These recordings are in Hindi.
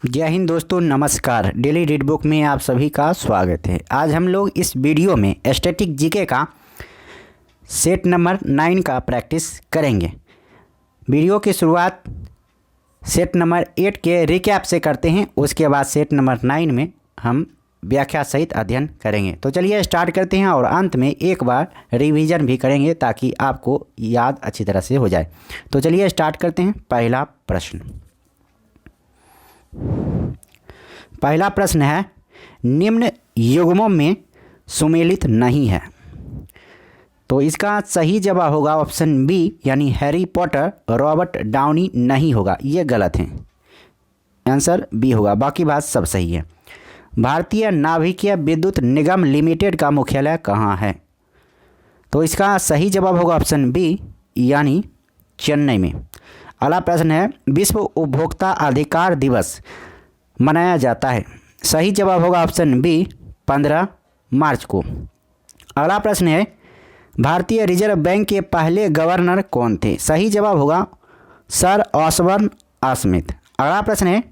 जय हिंद दोस्तों, नमस्कार। डेली रीड बुक में आप सभी का स्वागत है। आज हम लोग इस वीडियो में स्टैटिक जीके का सेट नंबर 9 का प्रैक्टिस करेंगे। वीडियो की शुरुआत सेट नंबर 8 के रिकैप से करते हैं, उसके बाद सेट नंबर 9 में हम व्याख्या सहित अध्ययन करेंगे। तो चलिए स्टार्ट करते हैं और अंत में एक बार रिवीजन भी करेंगे ताकि आपको याद अच्छी तरह से हो जाए। तो चलिए स्टार्ट करते हैं। पहला प्रश्न है, निम्न युग्मों में सुमेलित नहीं है। तो इसका सही जवाब होगा ऑप्शन बी, यानी हैरी पॉटर रॉबर्ट डाउनी नहीं होगा, ये गलत है। आंसर बी होगा, बाकी बात सब सही है। भारतीय नाभिकीय विद्युत निगम लिमिटेड का मुख्यालय कहाँ है? तो इसका सही जवाब होगा ऑप्शन बी, यानी चेन्नई में। अगला प्रश्न है, विश्व उपभोक्ता अधिकार दिवस मनाया जाता है। सही जवाब होगा ऑप्शन बी, 15 मार्च को। अगला प्रश्न है, भारतीय रिजर्व बैंक के पहले गवर्नर कौन थे? सही जवाब होगा सर ऑसबर्न स्मिथ। अगला प्रश्न है,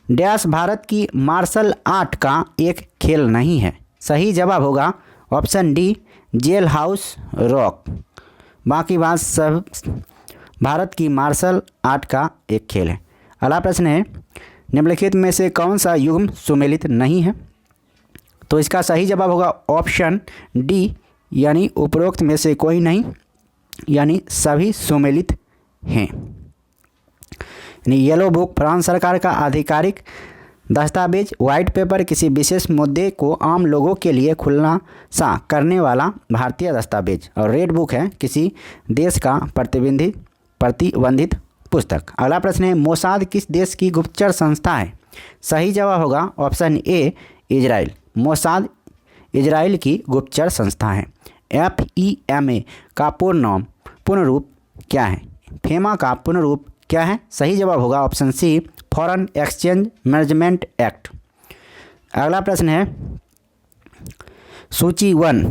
डैश भारत की मार्शल आर्ट का एक खेल नहीं है। सही जवाब होगा option D, Jailhouse Rock. बाकी बात सब भारत की मार्शल आर्ट का एक खेल है। अगला प्रश्न है, निम्नलिखित में से कौन सा युग्म सुमेलित नहीं है? तो इसका सही जवाब होगा ऑप्शन डी, यानी उपरोक्त में से कोई नहीं, यानी सभी सुमेलित हैं। यानी येलो बुक फ्रांस सरकार का आधिकारिक दस्तावेज, व्हाइट पेपर किसी विशेष मुद्दे को आम लोगों के लिए खुलासा करने वाला भारतीय दस्तावेज, और रेड बुक है किसी देश का प्रतिबंधित पुस्तक। अगला प्रश्न है, मोसाद किस देश की गुप्तचर संस्था है? सही जवाब होगा option A, Israel. Mossad Israel की गुप्तचर संस्था है। FEMA का पूर्ण रूप क्या है? फेमा का पूर्ण रूप क्या है? सही जवाब होगा option C, foreign exchange management act. अगला प्रश्न है, सूची 1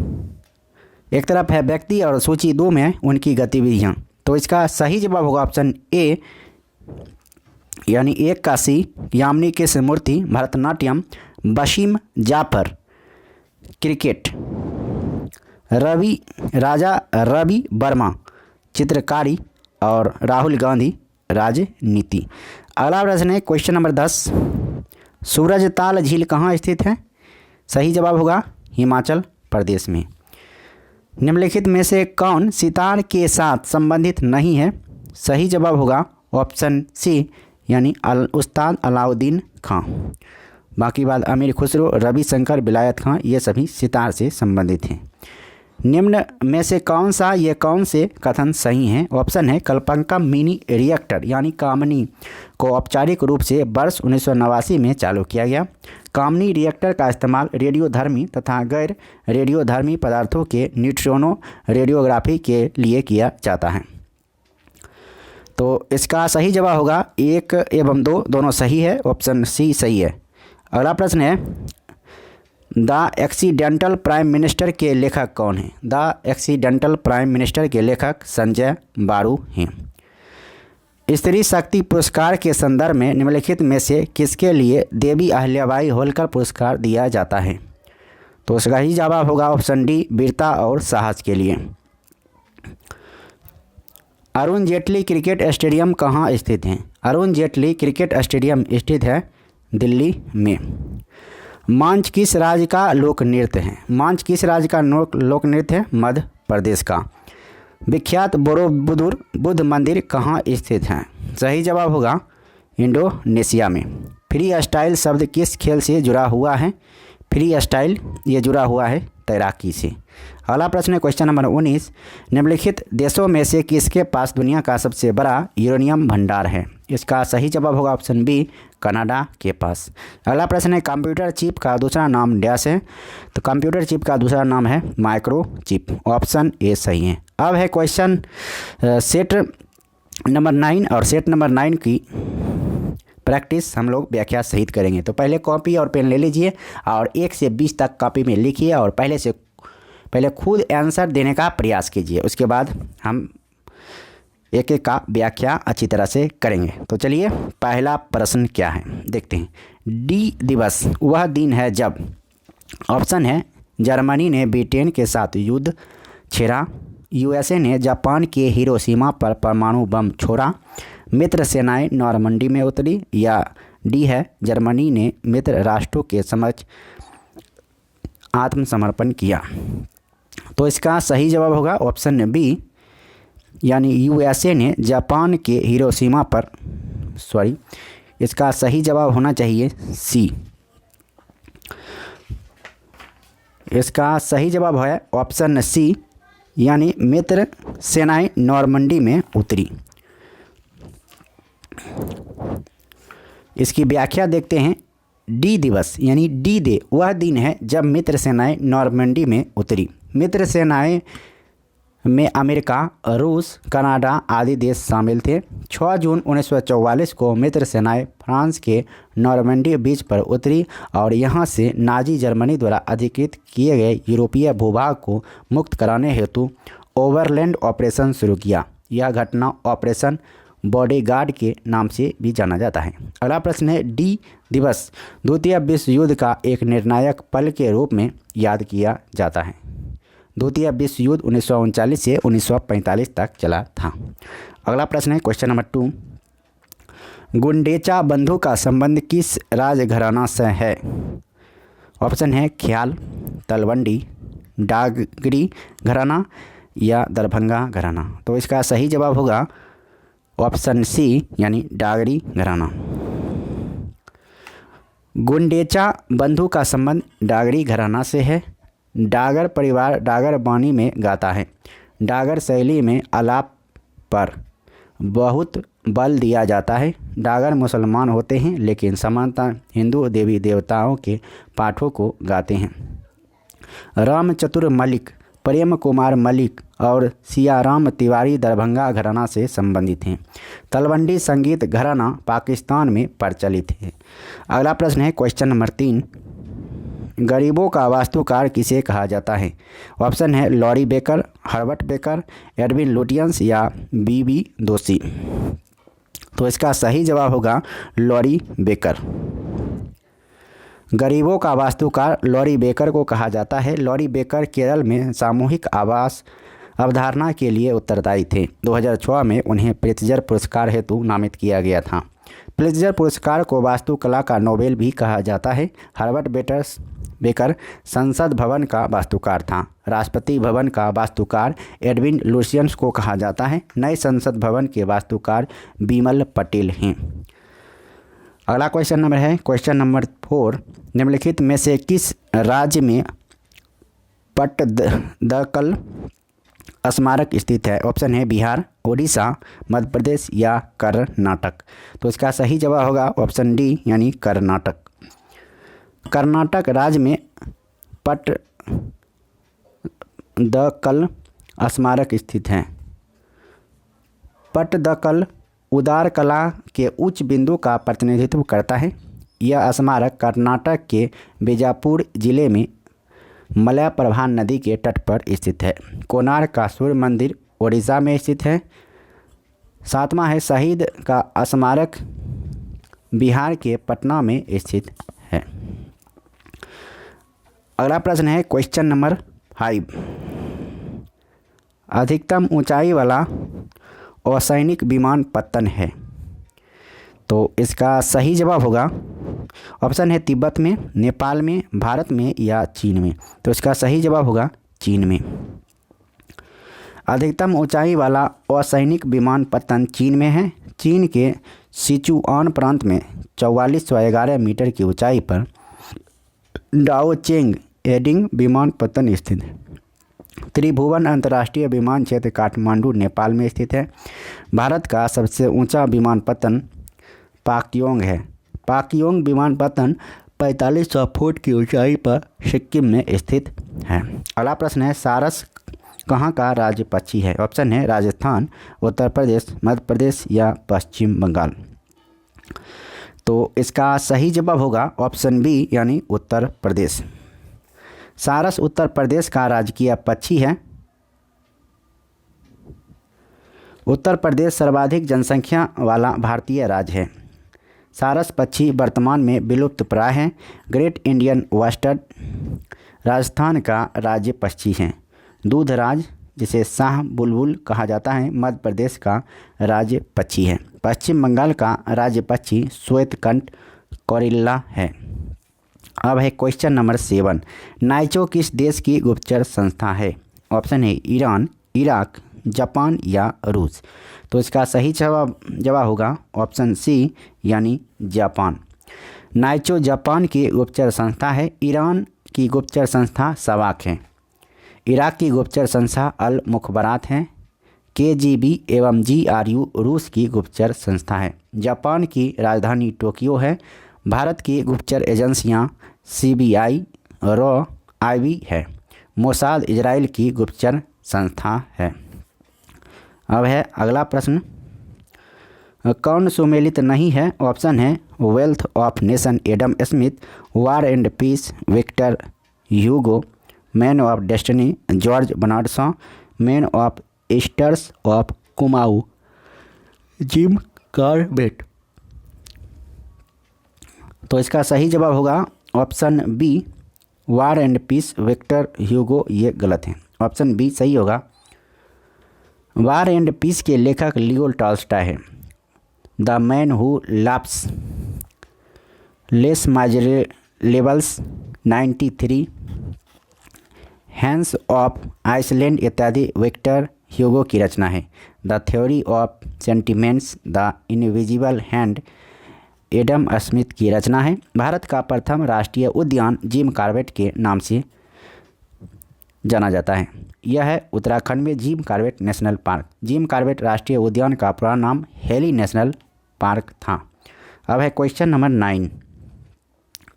एक तरफ है व्यक्ति और सूची 2 में उनकी गतिविधियाँ। तो इसका सही जवाब होगा ऑप्शन ए, यानी 1 का सी, यामिनी कृष्णमूर्ति भरतनाट्यम, वसीम जाफर क्रिकेट, राजा रवि वर्मा चित्रकारी, और राहुल गांधी राजनीति। अगला प्रश्न है क्वेश्चन नंबर 10, सूरजताल झील कहाँ स्थित है? सही जवाब होगा हिमाचल प्रदेश में। निम्नलिखित में से कौन सितार के साथ संबंधित नहीं है? सही जवाब होगा ऑप्शन सी, यानी उस्ताद अलाउद्दीन खां। बाकी बात अमीर खुसरो, रविशंकर, विलायत खां, ये सभी सितार से संबंधित हैं। निम्न में से कौन से कथन सही हैं? ऑप्शन है, कल्पंका मिनी रिएक्टर यानी कामनी को औपचारिक रूप से वर्ष 1989 में चालू किया गया। कामनी रिएक्टर का इस्तेमाल रेडियोधर्मी तथा गैर रेडियोधर्मी पदार्थों के न्यूट्रिनो रेडियोग्राफी के लिए किया जाता है। तो इसका सही जवाब होगा 1 एवं 2 दोनों सही है, ऑप्शन सी सही है। अगला प्रश्न है, द एक्सीडेंटल प्राइम मिनिस्टर के लेखक कौन हैं? द एक्सीडेंटल प्राइम मिनिस्टर के लेखक संजय बारू हैं। स्त्री शक्ति पुरस्कार के संदर्भ में निम्नलिखित में से किसके लिए देवी अहिल्याबाई होलकर पुरस्कार दिया जाता है? तो उसका ही जवाब होगा ऑप्शन डी, वीरता और साहस के लिए। अरुण जेटली क्रिकेट स्टेडियम कहाँ स्थित है? अरुण जेटली क्रिकेट स्टेडियम स्थित है दिल्ली में। मांझ किस राज्य का लोक नृत्य है? मांझ किस राज्य का लोक नृत्य है? मध्य प्रदेश का। विख्यात बोरोबुदुर बुद्ध मंदिर कहाँ स्थित है? सही जवाब होगा इंडोनेशिया में। फ्री स्टाइल शब्द किस खेल से जुड़ा हुआ है? फ्री स्टाइल ये जुड़ा हुआ है तैराकी से। अगला प्रश्न है क्वेश्चन नंबर 19, निम्नलिखित देशों में से किसके पास दुनिया का सबसे बड़ा यूरेनियम भंडार है? इसका सही जवाब होगा ऑप्शन बी, कनाडा के पास। अगला प्रश्न है, कंप्यूटर चिप का दूसरा नाम डैश है? तो कंप्यूटर चिप का दूसरा नाम है माइक्रो चिप, ऑप्शन ए सही है। अब है क्वेश्चन सेट नंबर 9, और सेट नंबर 9 की प्रैक्टिस हम लोग व्याख्या सहित करेंगे। तो पहले कॉपी और पेन ले लीजिए और 1 से 20 तक कॉपी में लिखिए और पहले खुद आंसर देने का प्रयास कीजिए। उसके बाद हम एक एक का व्याख्या अच्छी तरह से करेंगे। तो चलिए पहला प्रश्न क्या है देखते हैं। डी दिवस वह दिन है जब, ऑप्शन है जर्मनी ने ब्रिटेन के साथ युद्ध छेड़ा, यूएसए ने जापान के हिरोशिमा पर परमाणु बम छोड़ा, मित्र सेनाएं नॉर्मंडी में उतरी, या डी है जर्मनी ने मित्र राष्ट्रों के समक्ष आत्मसमर्पण किया। तो इसका सही जवाब होगा ऑप्शन बी, यानी यूएसए ने जापान के हिरोशिमा पर, इसका सही जवाब होना चाहिए सी। इसका सही जवाब है ऑप्शन सी, यानी मित्र सेनाएं नॉर्मंडी में उतरी। इसकी व्याख्या देखते हैं। डी दिवस यानी डी डे वह दिन है जब मित्र सेनाएं नॉर्मंडी में उतरी। मित्र सेनाएं में अमेरिका, रूस, कनाडा आदि देश शामिल थे। 6 जून 1944 को मित्र सेनाएं फ्रांस के नॉर्मंडी बीच पर उतरी और यहां से नाजी जर्मनी द्वारा अधिकृत किए गए यूरोपीय भूभाग को मुक्त कराने हेतु ओवरलैंड ऑपरेशन शुरू किया। यह घटना ऑपरेशन बॉडीगार्ड के नाम से भी जाना जाता है। अगला प्रश्न है, डी दिवस द्वितीय विश्व युद्ध का एक निर्णायक पल के रूप में याद किया जाता है। द्वितीय विश्व युद्ध 1939 से 1945 तक चला था। अगला प्रश्न है क्वेश्चन नंबर 2, गुंडेचा बंधु का संबंध किस राजघराना से है? ऑप्शन है ख्याल, तलवंडी, डागरी घराना या दरभंगा घराना। तो इसका सही जवाब होगा ऑप्शन सी, यानी डागरी घराना। गुंडेचा बंधु का संबंध डागरी घराना से है। डागर परिवार डागर बानी में गाता है। डागर शैली में आलाप पर बहुत बल दिया जाता है। डागर मुसलमान होते हैं लेकिन सामान्यतः हिंदू देवी देवताओं के पाठों को गाते हैं। राम चतुर मलिक, प्रेम कुमार मलिक और सियाराम तिवारी दरभंगा घराना से संबंधित हैं। तलवंडी संगीत घराना पाकिस्तान में प्रचलित है। अगला प्रश्न है क्वेश्चन नंबर 3, गरीबों का वास्तुकार किसे कहा जाता है? ऑप्शन है Laurie Baker, Herbert baker, Edwin Lutyens या बीबी दोषी। तो इसका सही जवाब होगा लॉरी बेकर। गरीबों का वास्तुकार लॉरी बेकर को कहा जाता है। लॉरी बेकर केरल में सामूहिक आवास अवधारणा के लिए उत्तरदायी थे। 2006 में उन्हें प्रित्जर पुरस्कार हेतु नामित किया गया था। प्रित्जर पुरस्कार को वास्तुकला का नोबेल भी कहा जाता है। हर्बर्ट बेकर संसद भवन का वास्तुकार था। राष्ट्रपति भवन का वास्तुकार एडविन लुटियंस को कहा जाता है। नए संसद भवन के वास्तुकार बिमल पटेल हैं। अगला क्वेश्चन नंबर है क्वेश्चन नंबर 4, निम्नलिखित में से किस राज्य में पट्टदकल स्मारक स्थित है? ऑप्शन है बिहार, उड़ीसा, मध्य प्रदेश या कर्नाटक। तो इसका सही जवाब होगा ऑप्शन डी, यानी कर्नाटक। कर्नाटक राज्य में पट्टदकल स्मारक स्थित है। पट्टदकल उदार कला के उच्च बिंदु का प्रतिनिधित्व करता है। यह स्मारक कर्नाटक के बीजापुर जिले में मलयप्रभा नदी के तट पर स्थित है। कोणार्क का सूर्य मंदिर ओडिशा में स्थित है। 7वां है शहीद का स्मारक बिहार के पटना में स्थित है। अगला प्रश्न है क्वेश्चन नंबर 5, अधिकतम ऊंचाई वाला असैनिक विमानपत्तन है। तो इसका सही जवाब होगा ऑप्शन है तिब्बत में, नेपाल में, भारत में या चीन में। तो इसका सही जवाब होगा चीन में। अधिकतम ऊंचाई वाला असैनिक विमानपत्तन चीन में है। चीन के सिचुआन प्रांत में 4411 मीटर की ऊंचाई पर डाओचेंग एडिंग विमानपत्तन स्थित है। त्रिभुवन अंतर्राष्ट्रीय विमान क्षेत्र काठमांडू नेपाल में स्थित है। भारत का सबसे ऊंचा विमानपत्तन पाक्योंग है। पाक्योंग विमानपत्तन 4500 फुट की ऊंचाई पर सिक्किम में स्थित है। अगला प्रश्न है सारस कहाँ का राज्य पक्षी है? ऑप्शन है राजस्थान, उत्तर प्रदेश, मध्य प्रदेश या पश्चिम बंगाल। तो इसका सही जवाब होगा ऑप्शन बी, यानी उत्तर प्रदेश। सारस उत्तर प्रदेश का राजकीय पक्षी है। उत्तर प्रदेश सर्वाधिक जनसंख्या वाला भारतीय राज्य है। सारस पक्षी वर्तमान में विलुप्त प्राय हैं। ग्रेट इंडियन बस्टर्ड राजस्थान का राज्य पक्षी है। दूधराज जिसे शाह बुलबुल कहा जाता है मध्य प्रदेश का राज्य पक्षी है। पश्चिम बंगाल का राज्य पक्षी श्वेतकंठ कौरिल्ला है। अब है क्वेश्चन नंबर 7। नाइचो किस देश की गुप्तचर संस्था है? ऑप्शन है ईरान, इराक, जापान या रूस। तो इसका सही जवाब होगा ऑप्शन सी यानी जापान। नाइचो जापान की गुप्तचर संस्था है। ईरान की गुप्तचर संस्था सवाक है। इराक की गुप्तचर संस्था अल मुखबरात है। KGB एवं GRU रूस की गुप्तचर संस्था है। जापान की राजधानी टोक्यो है। भारत की गुप्तचर एजेंसियां CBI, रॉ, IB है। मोसाद इजराइल की गुप्तचर संस्था है। अब है अगला प्रश्न, कौन सुमेलित नहीं है? ऑप्शन है wealth of nation Adam Smith, war and peace Victor Hugo, man of destiny George Bernard Shaw, man of eaters of Kumaon Jim Corbett. तो इसका सही जवाब होगा option B war and peace Victor Hugo. ये गलत है, ऑप्शन बी सही होगा। वार एंड पीस के लेखक लियो टॉल्स्टॉय है। The man who laughs, les miserables, 93, Hans of Iceland इत्यादि विक्टर ह्यूगो की रचना है। The theory of sentiments, the invisible hand Adam Smith की रचना है। भारत का प्रथम राष्ट्रीय उद्यान जिम कॉर्बेट के नाम से जाना जाता है। यह है उत्तराखंड में Jim Corbett national park. Jim Corbett राष्ट्रीय उद्यान का पुराना नाम हेली नेशनल पार्क था। अब है क्वेश्चन नंबर 9।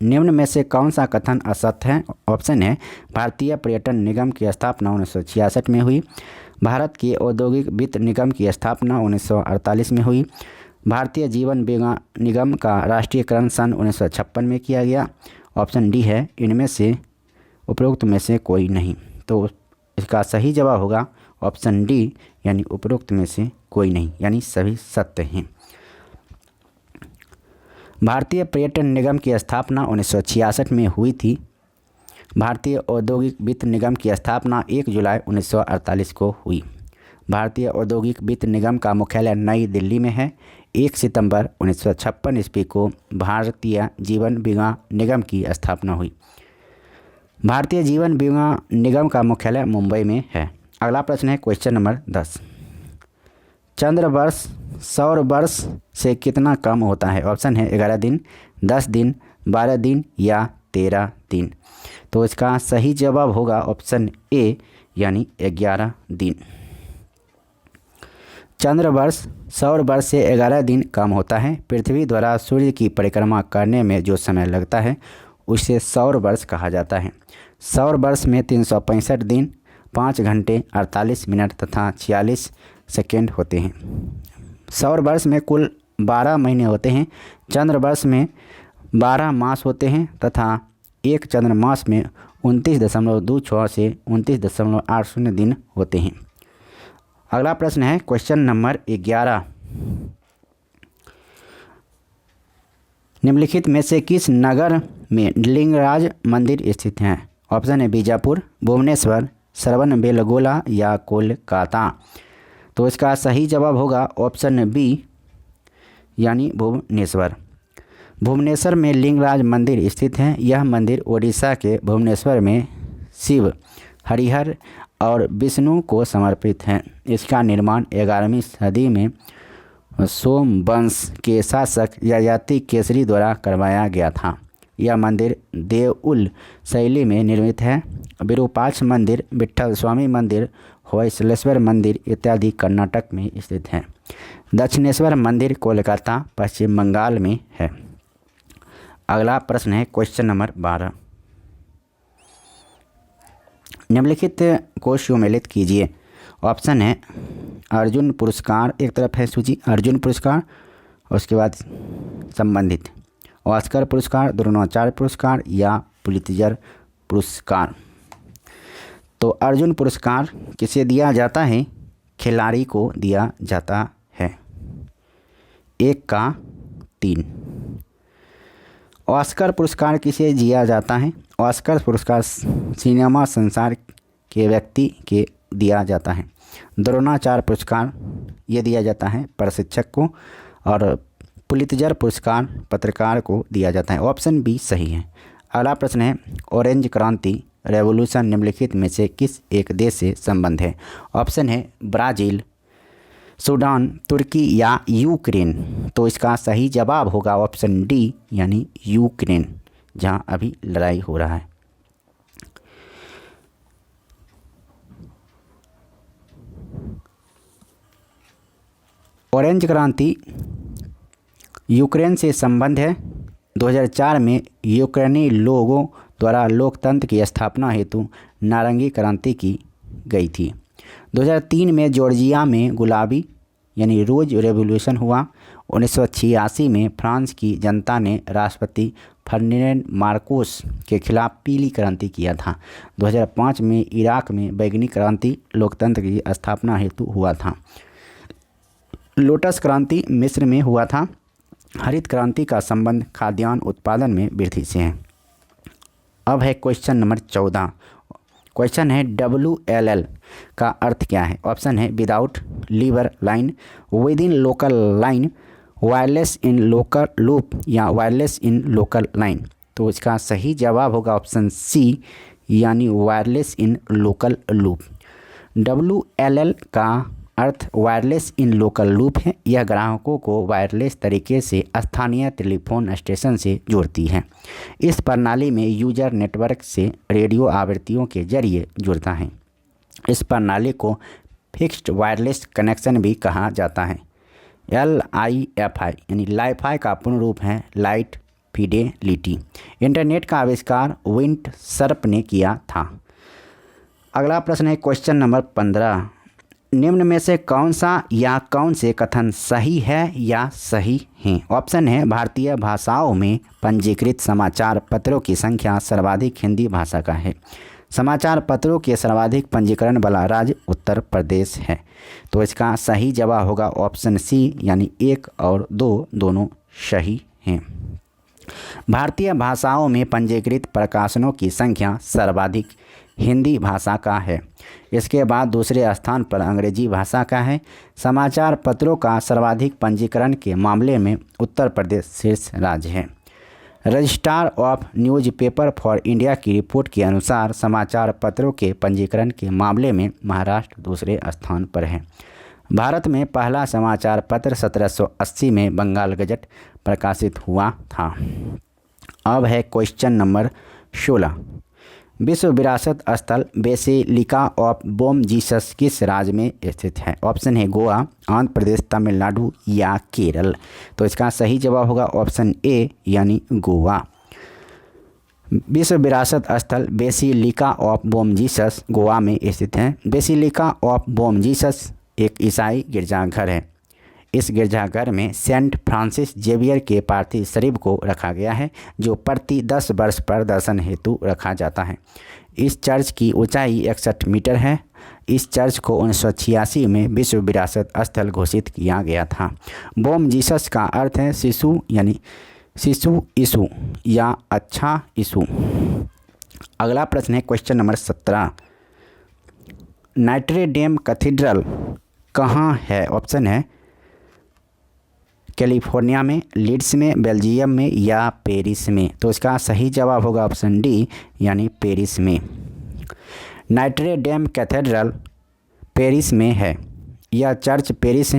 निम्न में से कौन सा कथन असत्य है? ऑप्शन है भारतीय पर्यटन निगम की स्थापना 1966 में हुई। भारत के औद्योगिक वित्त निगम की स्थापना 1948 में हुई। भारतीय जीवन बीमा निगम का राष्ट्रीयकरण सन 1956 में किया गया। ऑप्शन डी है इनमें से उपरोक्त में से कोई नहीं। तो इसका सही जवाब होगा ऑप्शन डी यानी उपरोक्त में से कोई नहीं, यानी सभी सत्य हैं। भारतीय पर्यटन निगम की स्थापना 1966 में हुई थी। भारतीय औद्योगिक वित्त निगम की स्थापना 1 जुलाई 1948 को हुई। भारतीय औद्योगिक वित्त निगम का मुख्यालय नई दिल्ली में है। 1 सितंबर 1956 ईस्वी को भारतीय जीवन बीमा निगम की स्थापना हुई। भारतीय जीवन बीमा निगम का मुख्यालय मुंबई में है। अगला प्रश्न है क्वेश्चन नंबर 10। चंद्र वर्ष सौर वर्ष से कितना कम होता है? ऑप्शन है 11 दिन, 10 दिन, 12 दिन या 13 दिन। तो इसका सही जवाब होगा ऑप्शन ए यानी 11 दिन। चंद्र वर्ष सौर वर्ष से 11 दिन कम होता है। पृथ्वी द्वारा सूर्य की परिक्रमा करने में जो समय लगता है उसे सौर वर्ष कहा जाता है। सौर वर्ष में 365 दिन, 5 घंटे 48 मिनट तथा 46 सेकेंड होते हैं। सौर वर्ष में कुल 12 महीने होते हैं। चंद्र वर्ष में 12 मास होते हैं तथा एक चंद्र मास में 29.26 से 29.80 दिन होते हैं। अगला प्रश्न है क्वेश्चन नंबर 11। निम्नलिखित में से किस नगर में लिंगराज मंदिर स्थित है? ऑप्शन है बीजापुर, भुवनेश्वर, श्रवणबेलगोला या कोलकाता। तो इसका सही जवाब होगा ऑप्शन बी यानी भुवनेश्वर। भुवनेश्वर में लिंगराज मंदिर स्थित है। यह मंदिर ओडिशा के भुवनेश्वर में शिव, हरिहर और विष्णु को समर्पित है। इसका निर्माण 11वीं सदी में सोमवंश के शासक ययाति केसरी द्वारा करवाया गया था। यह मंदिर देउल शैली में निर्मित है। विरूपाक्ष मंदिर, विट्ठल स्वामी मंदिर, होयसलेश्वर मंदिर इत्यादि कर्नाटक में स्थित है। दक्षिणेश्वर मंदिर कोलकाता, पश्चिम बंगाल में है। अगला प्रश्न है क्वेश्चन नंबर 12। निम्नलिखित को सुमेलित कीजिए। ऑप्शन है अर्जुन पुरस्कार, एक तरफ है सूची अर्जुन पुरस्कार, उसके बाद संबंधित ऑस्कर पुरस्कार, द्रोणाचार्य पुरस्कार या पुलित्जर पुरस्कार। तो अर्जुन पुरस्कार किसे दिया जाता है? खिलाड़ी को दिया जाता है? 1 का 3। ऑस्कर पुरस्कार किसे दिया जाता है? ऑस्कर पुरस्कार सिनेमा संसार के व्यक्ति के दिया जाता है। द्रोणाचार्य पुरस्कार ये दिया जाता है प्रशिक्षक को, और पुलित्जर पुरस्कार पत्रकार को दिया जाता है। ऑप्शन बी सही है। अगला प्रश्न है, ऑरेंज क्रांति रेवोल्यूशन निम्नलिखित में से किस एक देश से संबंध है? ऑप्शन है ब्राज़ील, सूडान, तुर्की या यूक्रेन। तो इसका सही जवाब होगा ऑप्शन डी यानी यूक्रेन, जहां अभी लड़ाई हो रहा है। ऑरेंज क्रांति यूक्रेन से संबंध है। 2004 में यूक्रेनी लोगों द्वारा लोकतंत्र की स्थापना हेतु नारंगी क्रांति की गई थी। 2003 में जॉर्जिया में गुलाबी यानी रोज रेवोल्यूशन हुआ। 1986 में फ्रांस की जनता ने राष्ट्रपति फर्डिनेंड मार्कोस के खिलाफ पीली क्रांति किया था। 2005 में इराक में बैगनी क्रांति लोकतंत्र की स्थापना हेतु हुआ था। लोटस क्रांति मिस्र में हुआ था। हरित क्रांति का संबंध खाद्यान्न उत्पादन में वृद्धि से है। अब है क्वेश्चन नंबर 14। क्वेश्चन है WLL का अर्थ क्या है? ऑप्शन है without lever line, within local line, wireless in local loop या वायरलेस इन लोकल लाइन। तो इसका सही जवाब होगा ऑप्शन सी यानी wireless in local loop. WLL का अर्थ वायरलेस इन लोकल लूप है। यह ग्राहकों को वायरलेस तरीके से स्थानीय टेलीफोन स्टेशन से जोड़ती है। इस प्रणाली में यूजर नेटवर्क से रेडियो आवृत्तियों के जरिए जुड़ता है। इस प्रणाली को फिक्स्ड वायरलेस कनेक्शन भी कहा जाता है। LIFI यानी लाईफाई का पूर्ण रूप है लाइट फिडेलिटी। इंटरनेट का आविष्कार विंट सर्प ने किया था। अगला प्रश्न है क्वेश्चन नंबर 15। निम्न में से कौन सा या कौन से कथन सही है या सही हैं? ऑप्शन है भारतीय भाषाओं में पंजीकृत समाचार पत्रों की संख्या सर्वाधिक हिंदी भाषा का है। समाचार पत्रों के सर्वाधिक पंजीकरण वाला राज्य उत्तर प्रदेश है। तो इसका सही जवाब होगा ऑप्शन सी यानी 1 और 2 दोनों सही हैं। भारतीय भाषाओं में पंजीकृत प्रकाशनों की संख्या सर्वाधिक हिंदी भाषा का है। इसके बाद दूसरे स्थान पर अंग्रेजी भाषा का है। समाचार पत्रों का सर्वाधिक पंजीकरण के मामले में उत्तर प्रदेश शीर्ष राज्य है। Registrar of newspaper for India की रिपोर्ट के अनुसार समाचार पत्रों के पंजीकरण के मामले में महाराष्ट्र दूसरे स्थान पर है। भारत में पहला समाचार पत्र 1780 में बंगाल गजट प्रकाशित हुआ था। अब है क्वेश्चन नंबर 16। विश्व विरासत स्थल बेसिलिका ऑफ बोम जीसस किस राज्य में स्थित है? ऑप्शन है गोवा, आंध्र प्रदेश, तमिलनाडु या केरल। तो इसका सही जवाब होगा ऑप्शन ए यानी गोवा। विश्व विरासत स्थल basilica of Bom Jesus Goa में स्थित है। बेसिलिका ऑफ बोम जीसस एक ईसाई गिरजाघर है। इस गिरजाघर में सेंट फ्रांसिस जेवियर के पार्थिव शरीर को रखा गया है, जो प्रति 10 वर्ष पर दर्शन हेतु रखा जाता है। इस चर्च की ऊंचाई 61 मीटर है। इस चर्च को 1986 में विश्व विरासत स्थल घोषित किया गया था। बोम जीसस का अर्थ है शिशु यानी शिशु यीशु या अच्छा यीशु। अगला प्रश्न है question number 17। Notre Dame cathedral कहाँ है? ऑप्शन है कैलिफोर्निया में, लीड्स में, बेल्जियम में या पेरिस में। तो इसका सही जवाब होगा ऑप्शन डी यानी पेरिस में। नॉट्रे डेम कैथेड्रल पेरिस में है। यह चर्च पेरिस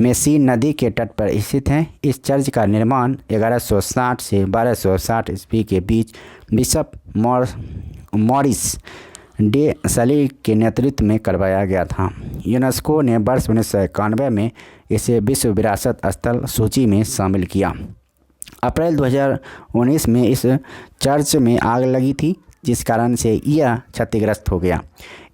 में सीन नदी के तट पर स्थित है। इस चर्च का निर्माण 1160 से 1260 ईस्वी के बीच बिशप मॉरिस डे सली के नेतृत्व में करवाया गया था। यूनेस्को ने वर्ष 1991 में इसे विश्व विरासत स्थल सूची में शामिल किया। अप्रैल 2019 में इस चर्च में आग लगी थी, जिस कारण से यह क्षतिग्रस्त हो गया।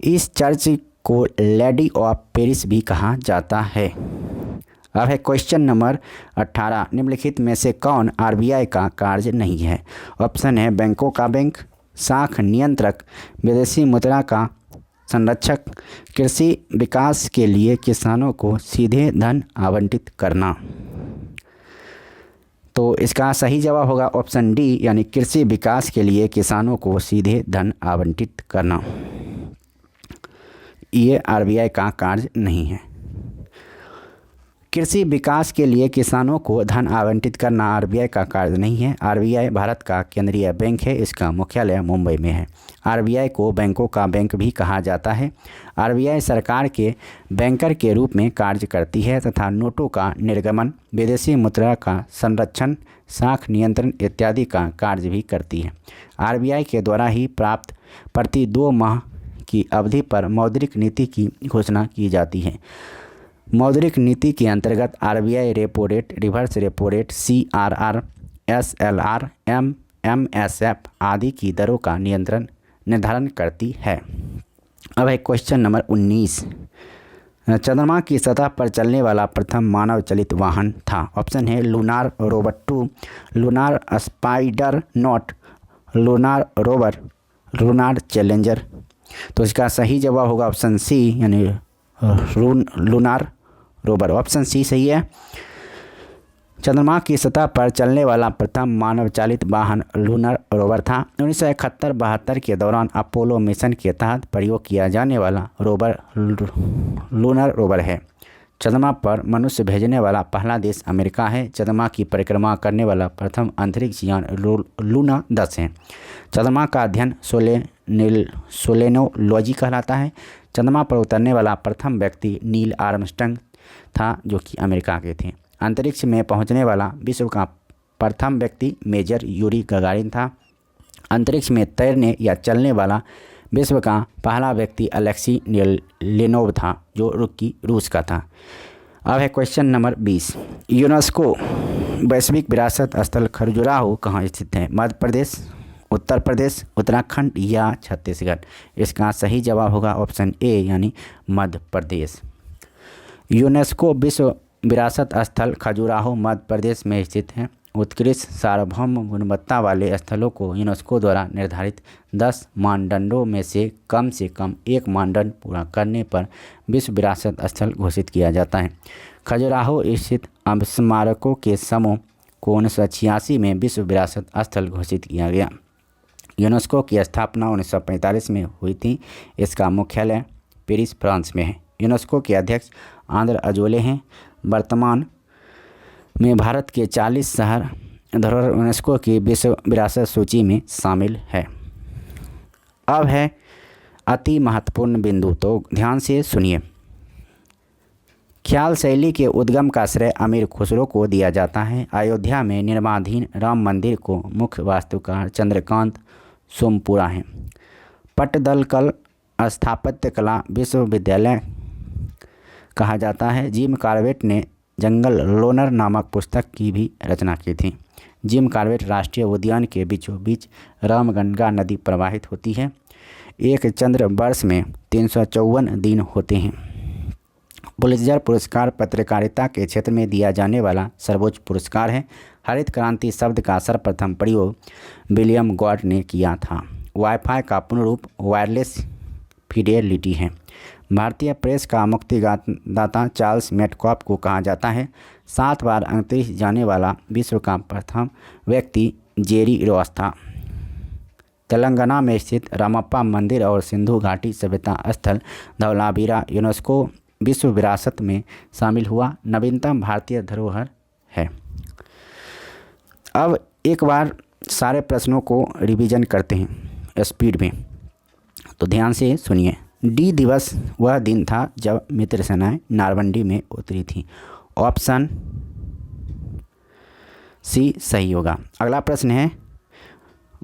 इस चर्च को लेडी ऑफ पेरिस भी कहा जाता है। अब है क्वेश्चन नंबर 18। निम्नलिखित में से कौन RBI का कार्य नहीं है? ऑप्शन है बैंकों का बैंक, साख नियंत्रक, विदेशी मुद्रा का संरक्षक। कृषि विकास के लिए किसानों को सीधे धन आवंटित करना। तो इसका सही जवाब होगा ऑप्शन डी, यानी कृषि विकास के लिए किसानों को सीधे धन आवंटित करना। ये आरबीआई का कार्य नहीं है। कृषि विकास के लिए किसानों को धन आवंटित करना आरबीआई का कार्य नहीं है। आरबीआई भारत का केंद्रीय बैंक है। इसका मुख्यालय मुंबई में है। आरबीआई को बैंकों का बैंक भी कहा जाता है। आरबीआई सरकार के बैंकर के रूप में कार्य करती है तथा नोटों का निर्गमन, विदेशी मुद्रा का संरक्षण, साख नियंत्रण इत्यादि का कार्य भी करती है। आरबीआई के द्वारा ही प्राप्त प्रति 2 माह की अवधि पर मौद्रिक नीति की घोषणा की जाती है। मौद्रिक नीति के अंतर्गत RBI repo rate, reverse repo rate, CRR, SLR, MSF आदि की दरों का निर्धारण करती है। अब है क्वेश्चन नंबर 19। चंद्रमा की सतह पर चलने वाला प्रथम मानव चलित वाहन था। ऑप्शन है lunar rover 2, lunar spider note, lunar rover, lunar challenger. तो इसका सही जवाब होगा ऑप्शन सी, यानी लूनार रोवर। ऑप्शन सी सही है। चंद्रमा की सतह पर चलने वाला प्रथम मानव चालित वाहन लूनर रोवर था। 1971-72 के दौरान अपोलो मिशन के तहत प्रयोग किया जाने वाला रोवर लूनर रोवर है। चंद्रमा पर मनुष्य भेजने वाला पहला देश अमेरिका है। चंद्रमा की परिक्रमा करने वाला प्रथम अंतरिक्ष यान लूना 10 है। चंद्रमा का अध्ययन सोलेनोलॉजी कहलाता है। चंद्रमा पर उतरने वाला प्रथम व्यक्ति नील आर्मस्ट्रांग था, जो कि अमेरिका के थे। अंतरिक्ष में पहुंचने वाला विश्व का प्रथम व्यक्ति मेजर यूरी गगारिन था। अंतरिक्ष में तैरने या चलने वाला विश्व का पहला व्यक्ति अलेक्सी लेनोव था, जो रूस का था। अब है क्वेश्चन नंबर 20। यूनेस्को वैश्विक विरासत स्थल खजुराहो कहाँ स्थित है? मध्य प्रदेश, उत्तर प्रदेश, उत्तराखंड या छत्तीसगढ़? इसका सही जवाब होगा ऑप्शन ए, यानी मध्य प्रदेश। यूनेस्को विश्व विरासत स्थल खजुराहो मध्य प्रदेश में स्थित है। उत्कृष्ट सार्वभौम गुणवत्ता वाले स्थलों को यूनेस्को द्वारा निर्धारित 10 मानदंडों में से कम 1 मानदंड पूरा करने पर विश्व विरासत स्थल घोषित किया जाता है। खजुराहो स्थित स्मारकों के समूह को 1986 में विश्व विरासत स्थल घोषित किया गया। यूनेस्को की स्थापना 1945 में हुई थी। इसका मुख्यालय पेरिस, फ्रांस में है। यूनेस्को के अध्यक्ष आंद्र अजोले हैं। वर्तमान में भारत के 40 शहर धरोहर यूनेस्को की विश्व विरासत सूची में शामिल है। अब है अति महत्वपूर्ण बिंदु, तो ध्यान से सुनिए। ख्याल शैली के उद्गम का श्रेय अमीर खुसरो को दिया जाता है। अयोध्या में निर्माणाधीन राम मंदिर को मुख्य वास्तुकार चंद्रकांत सोमपुरा हैं। पट्टदकल स्थापत्य कला विश्वविद्यालय कहा जाता है। जिम कॉर्बेट ने जंगल लोनर नामक पुस्तक की भी रचना की थी। जिम कॉर्बेट राष्ट्रीय उद्यान के बीचों बीच रामगंगा नदी प्रवाहित होती है। एक चंद्र वर्ष में 354 दिन होते हैं। पुलित्जर पुरस्कार पत्रकारिता के क्षेत्र में दिया जाने वाला सर्वोच्च पुरस्कार है। हरित क्रांति शब्द का सर्वप्रथम प्रयोग विलियम गॉड ने किया था। वाईफाई का पूर्ण रूप वायरलेस फिडेलिटी है। भारतीय प्रेस का मुक्तिदाता चार्ल्स मेटकॉफ को कहा जाता है। 7 बार अंतरिक्ष जाने वाला विश्व का प्रथम व्यक्ति जेरी रोस था। तेलंगाना में स्थित रामप्पा मंदिर और सिंधु घाटी सभ्यता स्थल धवलावीरा यूनेस्को विश्व विरासत में शामिल हुआ नवीनतम भारतीय धरोहर है। अब एक बार सारे प्रश्नों को रिवीजन करते हैं स्पीड में, तो ध्यान से सुनिए। डी दिवस वह दिन था जब मित्र सेनाएं नारवंडी में उतरी थी। ऑप्शन सी सही होगा। अगला प्रश्न है,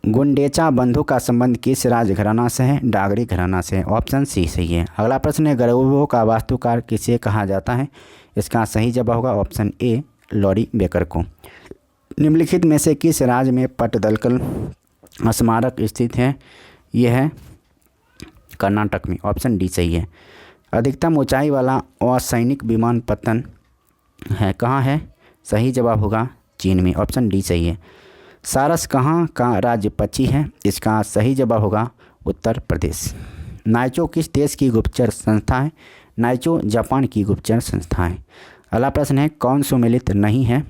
गुंडेचा बंधु का संबंध किस राजघराना से है? डागरी घराना से। ऑप्शन सी सही है। अगला प्रश्न है, गरीबों का वास्तुकार किसे कहा जाता है? इसका सही जवाब होगा ऑप्शन ए, लॉरी बेकर को। निम्नलिखित में से किस राज्य में पट्टदकल स्मारक स्थित है? यह है कर्नाटक में। ऑप्शन डी सही है। अधिकतम ऊंचाई वाला असैनिक विमानपत्तन है कहाँ है? सही जवाब होगा चीन में। ऑप्शन डी सही है। सारस कहाँ का राज्य पक्षी है? इसका सही जवाब होगा उत्तर प्रदेश। नाइचो किस देश की गुप्तचर संस्था है? नाइचो जापान की गुप्तचर संस्था है। अगला प्रश्न है कौन सुमेलित नहीं है?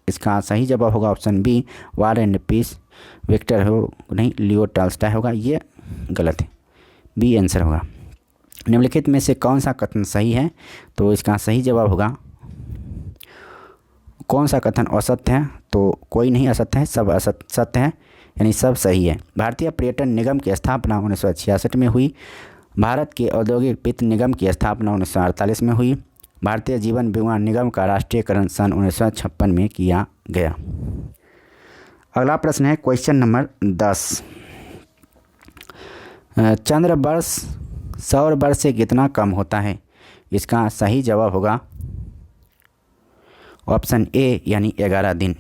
इसका सही जवाब होगा option B war and peace. Victor हो नहीं, लियो टॉल्स्टॉय होगा। ये गलत है, बी आंसर होगा। निम्नलिखित में से कौन सा कथन सही है? तो इसका सही जवाब होगा कौन सा कथन असत्य है? तो कोई नहीं असत्य है, सब सत्य है, यानी सब सही है। भारतीय पर्यटन निगम की स्थापना 1966 में हुई। भारत के औद्योगिक वित्त निगम की स्थापना 1948 में हुई। भारतीय जीवन बीमा निगम का राष्ट्रीयकरण सन 1956 में किया गया। अगला प्रश्न है क्वेश्चन नंबर 10। चंद्र वर्ष सौर वर्ष से कितना कम होता है? इसका सही जवाब होगा ऑप्शन ए यानी 11 दिन।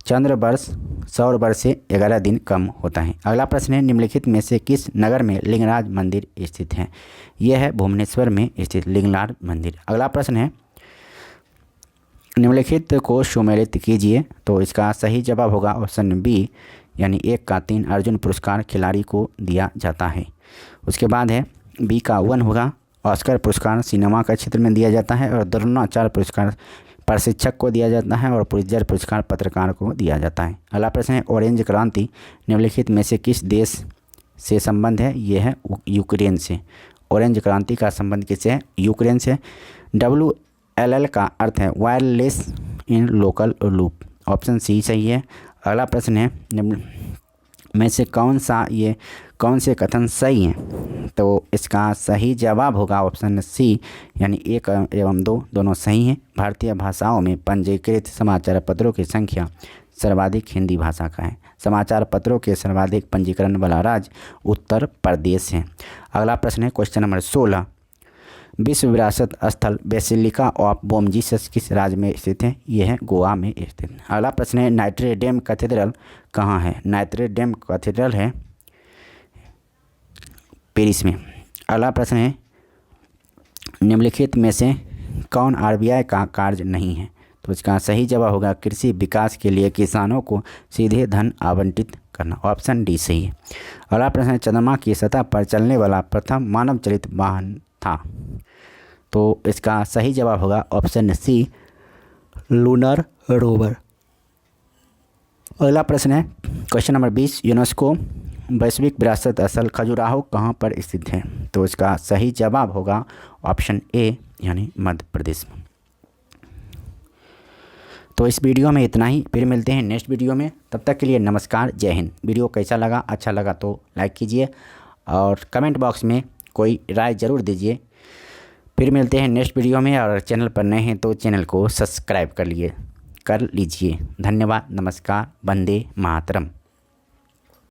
चंद्र वर्ष सौर वर्ष से 11 दिन कम होता है। अगला प्रश्न है निम्नलिखित में से किस नगर में लिंगराज मंदिर स्थित है? यह है भुवनेश्वर में स्थित लिंगराज मंदिर। अगला प्रश्न है निम्नलिखित को सुमेलित कीजिए। तो इसका सही जवाब होगा ऑप्शन बी यानी 1 का 3 अर्जुन पुरस्कार खिलाड़ी को दिया जाता है। उसके बाद है बी का 1 होगा ऑस्कर पुरस्कार सिनेमा का क्षेत्र में दिया जाता है, और द्रोणाचार्य पुरस्कार प्रशिक्षक को दिया जाता है, और पुलित्जर पुरस्कार पत्रकार को दिया जाता है। अगला प्रश्न है ऑरेंज क्रांति निम्नलिखित में से किस देश से संबंध है? ये है यूक्रेन से। ऑरेंज क्रांति का संबंध किससे है? यूक्रेन से। WLL का अर्थ है wireless in local loop. Option C सही है। अगला प्रश्न है निम्न में से कौन से कथन सही हैं? तो इसका सही जवाब होगा ऑप्शन सी यानी 1 एवं 2 दोनों सही हैं। भारतीय भाषाओं में पंजीकृत समाचार पत्रों की संख्या सर्वाधिक हिंदी भाषा का है। समाचार पत्रों के सर्वाधिक पंजीकरण वाला राज्य उत्तर प्रदेश है। अगला प्रश्न है क्वेश्चन नंबर 16। विश्व विरासत स्थल बेसिलिका ऑफ बॉम जीसस किस राज्य में स्थित है? यह है गोवा में स्थित। अगला प्रश्न है नाइट्रे डेम कैथेड्रल कहाँ है? नाइट्रे डेम कैथेड्रल है पेरिस में। अगला प्रश्न है निम्नलिखित में से कौन RBI का कार्य नहीं है? तो इसका सही जवाब होगा कृषि विकास के लिए किसानों को सीधे धन आवंटित करना। ऑप्शन डी सही है। अगला प्रश्न है चंद्रमा की सतह पर चलने वाला प्रथम मानव चालित वाहन था? तो इसका सही जवाब होगा ऑप्शन सी लूनर रोवर। अगला प्रश्न है क्वेश्चन नंबर 20। यूनेस्को वैश्विक विरासत स्थल खजुराहो कहाँ पर स्थित है? तो इसका सही जवाब होगा ऑप्शन ए यानी मध्य प्रदेश में। तो इस वीडियो में इतना ही, फिर मिलते हैं नेक्स्ट वीडियो में। तब तक के लिए नमस्कार, जय हिंद। वीडियो कैसा लगा? अच्छा लगा तो लाइक कीजिए और कमेंट बॉक्स में कोई राय ज़रूर दीजिए। फिर मिलते हैं नेक्स्ट वीडियो में, और चैनल पर नए हैं तो चैनल को सब्सक्राइब कर लीजिए। धन्यवाद, नमस्कार, वंदे मातरम।